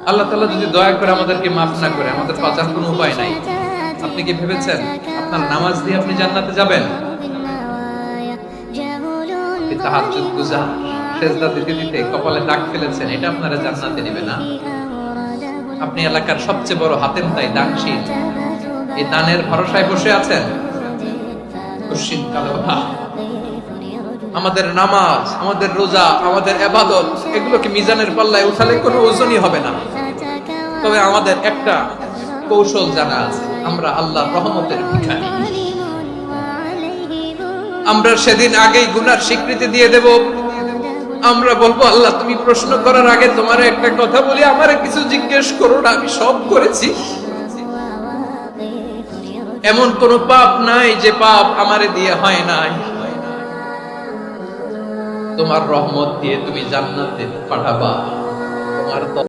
আল্লাহ তাআলা যদি দয়া করে আমাদেরকে মাফ না করে, আমাদের বাঁচার কোনো উপায় নাই। আপনি কি ভেবেছেন আপনার নামাজ দিয়ে আপনি জান্নাতে যাবেন? আপনি তাহাজ্জুদ গুজার, সিজদা দিতে দিতে কপালে দাগ ফেলেছেন, এটা আপনারা জান্নাতে নেবে না। আপনি এলাকার সবচেয়ে বড় হাতেম তাই দানশীল, এই দানের ভরসায় বসে আছেন। খুশিন কালো ভাব। আমাদের নামাজ, আমাদের রোজা, আমাদের ইবাদত, এগুলোকে মিজানের পাল্লায় উঠালে কোনো ওজনই হবে না। তবে আমাদের একটা কৌশল জানা আছে, আমরা আল্লাহর রহমতের ভিখারি। আমরা সেদিন আগেই গুনার স্বীকৃতি দিয়ে দেব। আমরা বলবো, আল্লাহ তুমি প্রশ্ন করার আগে তোমার একটা কথা বলি, আমারে কিছু জিজ্ঞেস করো না, আমি সব করেছি। এমন কোন পাপ নাই যে পাপ আমারে দিয়ে হয় নাই। তোমার রহমত দিয়ে তুমি জান্নাতে পাঠাবা। তোমার